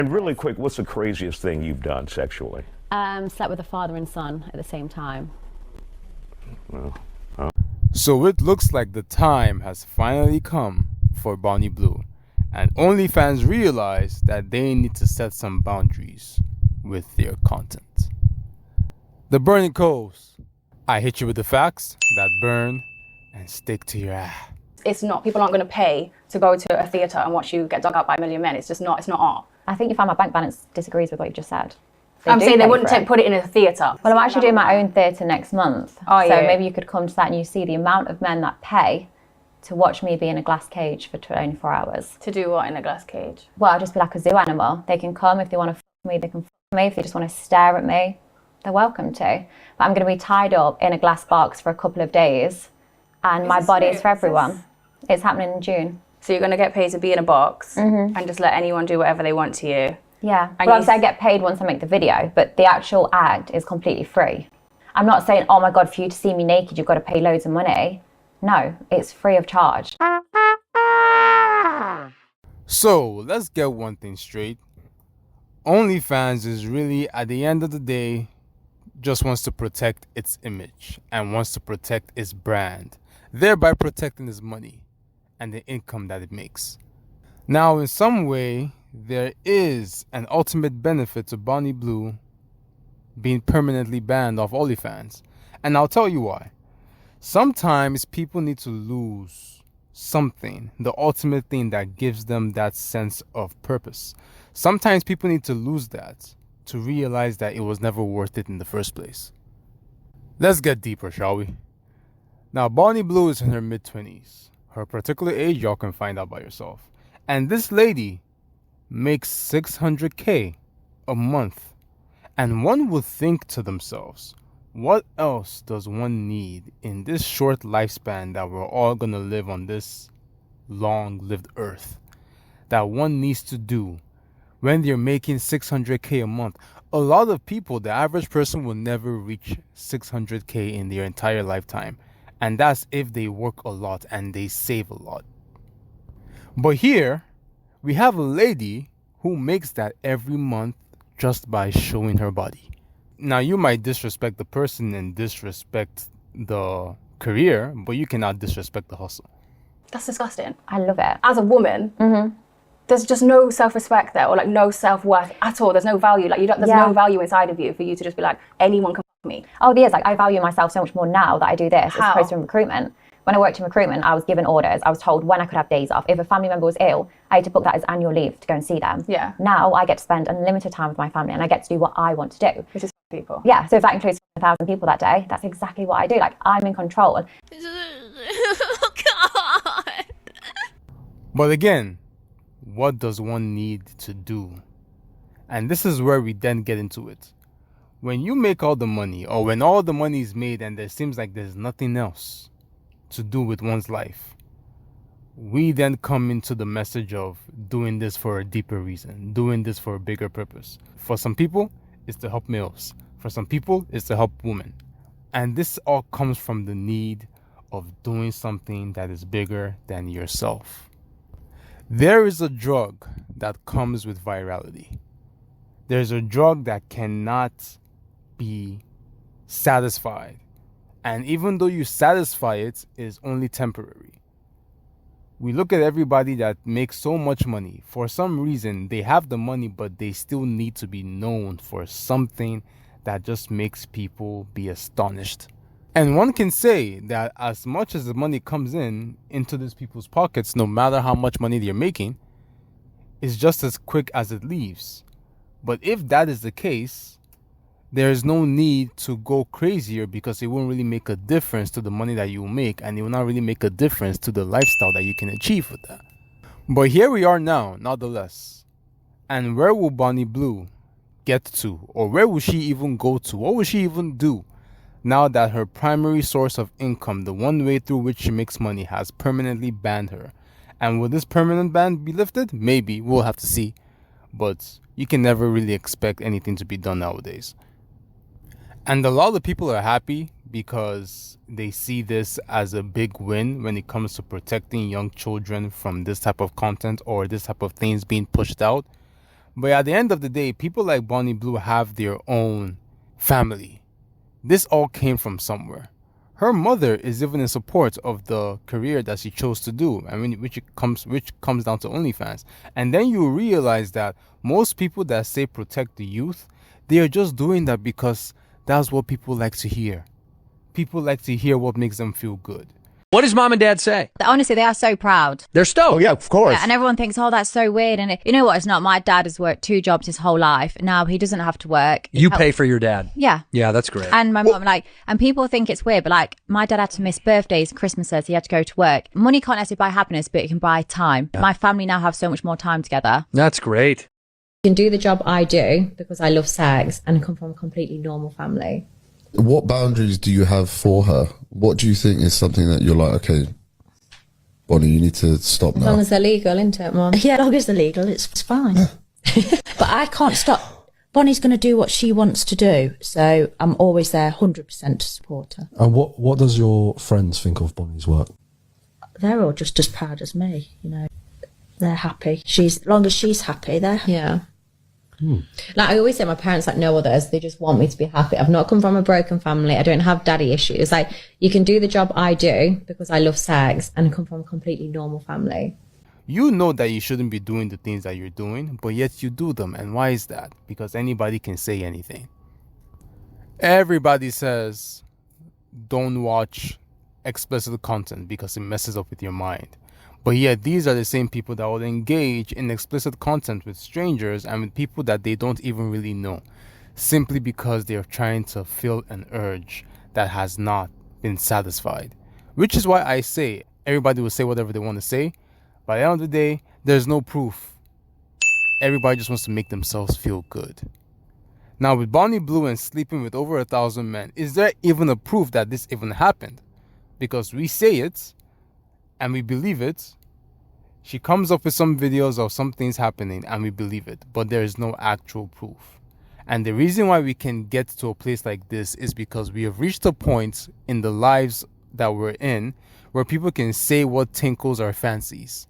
And really quick, what's the craziest thing you've done sexually? Slept with a father and son at the same time. Well, So it looks like the time has finally come for Bonnie Blue, and OnlyFans realize that they need to set some boundaries with their content. The burning coals. I hit you with the facts that burn and stick to your ass. It's not, people aren't going to pay to go to a theatre and watch you get dug out by a million men. It's just not, it's not art. I think you found my bank balance disagrees with what you just said. I'm saying they wouldn't put put it in a theatre. Well, I'm actually doing my own theatre next month. Oh, so yeah. maybe you could come to that and you see the amount of men that pay to watch me be in a glass cage for 24 hours. To do what in a glass cage? Well, I'll just be like a zoo animal. They can come if they want to fuck me, they can fuck me. If they just want to stare at me, they're welcome to. But I'm going to be tied up in a glass box for a couple of days and my body is for everyone. It's happening in June. So you're going to get paid to be in a box and just let anyone do whatever they want to you? Yeah, And well, obviously I get paid once I make the video, but the actual act is completely free. I'm not saying, oh my God, for you to see me naked, you've got to pay loads of money. No, it's free of charge. So let's get one thing straight. OnlyFans is really, at the end of the day, just wants to protect its image and wants to protect its brand, thereby protecting its money and the income that it makes. Now, in some way, there is an ultimate benefit to Bonnie Blue being permanently banned off OnlyFans, and I'll tell you why. Sometimes people need to lose something, the ultimate thing that gives them that sense of purpose. Sometimes people need to lose that to realize that it was never worth it in the first place. Let's get deeper, shall we? Now, Bonnie Blue is in her mid-20s. Her particular age, y'all can find out by yourself. And this lady makes $600K a month. And one would think to themselves, what else does one need in this short lifespan that we're all going to live on this long-lived earth, that one needs to do when they're making $600K a month? A lot of people, the average person, will never reach $600K in their entire lifetime. And that's if they work a lot and they save a lot. But here, we have a lady who makes that every month just by showing her body. Now, you might disrespect the person and disrespect the career, but you cannot disrespect the hustle. That's disgusting. I love it. As a woman, there's just no self-respect there, or like no self-worth at all. There's no value. Like there's no value inside of you for you to just be like, anyone can fuck me. Oh, there's like, I value myself so much more now that I do this as opposed to in recruitment. When I worked in recruitment, I was given orders. I was told when I could have days off. If a family member was ill, I had to book that as annual leave to go and see them. Yeah. Now I get to spend unlimited time with my family and I get to do what I want to do. Which is people. Yeah, so if that includes 1,000 people that day, that's exactly what I do. Like, I'm in control. Oh, God. But again, what does one need to do? And this is where we then get into it. When you make all the money, or when all the money is made and there seems like there's nothing else to do with one's life, we then come into the message of doing this for a deeper reason, doing this for a bigger purpose. For some people, it's to help males. For some people, it's to help women. And this all comes from the need of doing something that is bigger than yourself. There is a drug that comes with virality. There's a drug that cannot be satisfied. And even though you satisfy it, it is only temporary. We look at everybody that makes so much money. For some reason, they have the money, but they still need to be known for something that just makes people be astonished. And one can say that as much as the money comes into these people's pockets, no matter how much money they're making, is just as quick as it leaves. But if that is the case, there's no need to go crazier, because it won't really make a difference to the money that you make, and it will not really make a difference to the lifestyle that you can achieve with that. But here we are now, nonetheless. And where will Bonnie Blue get to? Or where will she even go to? What will she even do now that her primary source of income, the one way through which she makes money, has permanently banned her? And will this permanent ban be lifted? Maybe. We'll have to see. But you can never really expect anything to be done nowadays. And a lot of people are happy because they see this as a big win when it comes to protecting young children from this type of content or this type of things being pushed out. But at the end of the day, people like Bonnie Blue have their own family. This all came from somewhere. Her mother is even in support of the career that she chose to do, which comes down to OnlyFans. And then you realize that most people that say protect the youth, they are just doing that because that's what people like to hear. People like to hear what makes them feel good. What does mom and dad say? Honestly, they are so proud. They're stoked. Oh, yeah, of course. Yeah, and everyone thinks, oh, that's so weird. And you know what? It's not. My dad has worked 2 jobs his whole life. Now he doesn't have to work. You pay for your dad. Yeah. Yeah, that's great. And my mum, and people think it's weird, but my dad had to miss birthdays, Christmases. He had to go to work. Money can't necessarily buy happiness, but it can buy time. Yeah. My family now have so much more time together. That's great. I can do the job I do because I love sex and I come from a completely normal family. What boundaries do you have for her? What do you think is something that you're like, okay, Bonnie, you need to stop now? As long as they're legal, isn't it, Mum? Yeah, as long as they're legal, it's fine. But I can't stop. Bonnie's going to do what she wants to do, so I'm always there 100% to support her. And what does your friends think of Bonnie's work? They're all just as proud as me, you know. They're happy. As long as she's happy, they're happy. Yeah. Like I always say, my parents like no others. They just want me to be happy. I've not come from a broken family. I don't have daddy issues. Like, you can do the job I do because I love sex and I come from a completely normal family. You know that you shouldn't be doing the things that you're doing, but yet you do them. And why is that? Because anybody can say anything. Everybody says don't watch explicit content because it messes up with your mind. But yet these are the same people that will engage in explicit content with strangers and with people that they don't even really know, simply because they're trying to fill an urge that has not been satisfied. Which is why I say everybody will say whatever they want to say. By the end of the day, there's no proof. Everybody just wants to make themselves feel good. Now with Bonnie Blue and sleeping with over 1,000 men, is there even a proof that this even happened? Because we say it, and we believe it. She comes up with some videos of some things happening and we believe it, but there is no actual proof. And the reason why we can get to a place like this is because we have reached a point in the lives that we're in where people can say what tinkles our fancies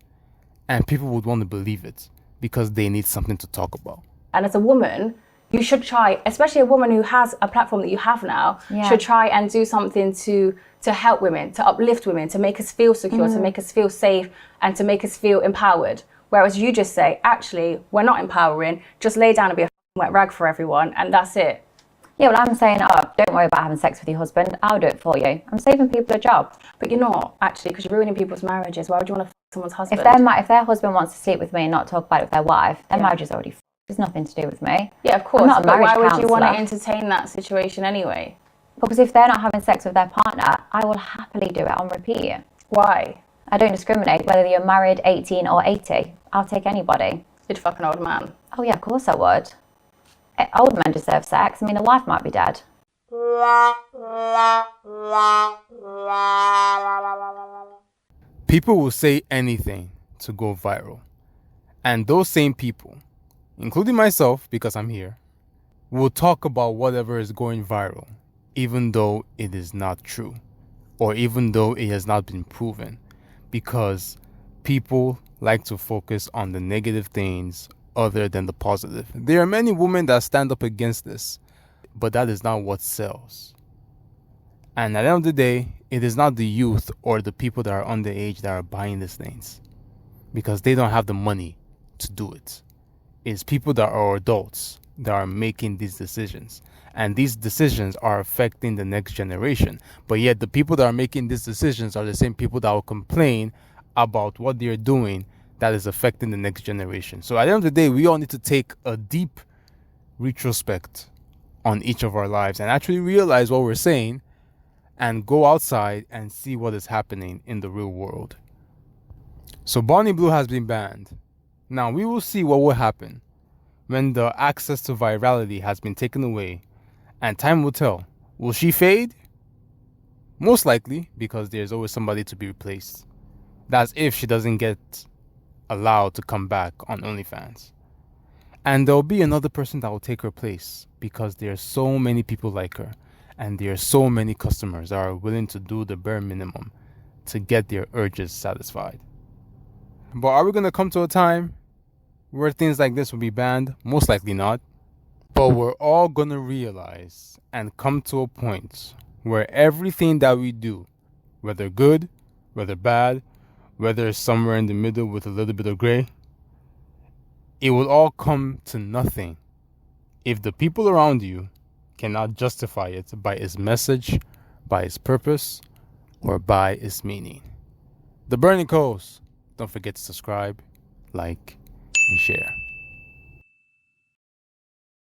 and people would want to believe it because they need something to talk about. And as a woman, you should try, especially a woman who has a platform that you have now, should try and do something to help women, to uplift women, to make us feel secure, to make us feel safe, and to make us feel empowered. Whereas you just say, actually, we're not empowering, just lay down and be a wet rag for everyone, and that's it. Yeah, well, I'm saying, oh, don't worry about having sex with your husband. I'll do it for you. I'm saving people a job. But you're not, actually, because you're ruining people's marriages. Why would you want to f*** someone's husband? If their husband wants to sleep with me and not talk about it with their wife, their marriage is already f***ed. There's nothing to do with me. Yeah, of course. I'm not a but why marriage would you want to counsellor. entertain that situation anyway? Because if they're not having sex with their partner, I will happily do it on repeat. Why? I don't discriminate whether you're married, 18 or 80. I'll take anybody. You'd fuck an old man. Oh yeah, of course I would. Old men deserve sex. I mean, the wife might be dead. People will say anything to go viral. And those same people, including myself because I'm here, will talk about whatever is going viral, even though it is not true, or even though it has not been proven, because people like to focus on the negative things other than the positive. There are many women that stand up against this, but that is not what sells. And at the end of the day, it is not the youth or the people that are underage that are buying these things, because they don't have the money to do it. It's people that are adults that are making these decisions, and these decisions are affecting the next generation. But yet the people that are making these decisions are the same people that will complain about what they're doing that is affecting the next generation. So at the end of the day, we all need to take a deep retrospect on each of our lives and actually realize what we're saying and go outside and see what is happening in the real world. So Bonnie Blue has been banned. Now we will see what will happen when the access to virality has been taken away, and time will tell. Will she fade? Most likely, because there's always somebody to be replaced. That's if she doesn't get allowed to come back on OnlyFans. And there'll be another person that will take her place, because there are so many people like her, and there are so many customers that are willing to do the bare minimum to get their urges satisfied. But are we going to come to a time where things like this will be banned? Most likely not. But we're all gonna realize and come to a point where everything that we do, whether good, whether bad, whether it's somewhere in the middle with a little bit of gray, it will all come to nothing if the people around you cannot justify it by its message, by its purpose, or by its meaning. The Burning Coals. Don't forget to subscribe, like, and share.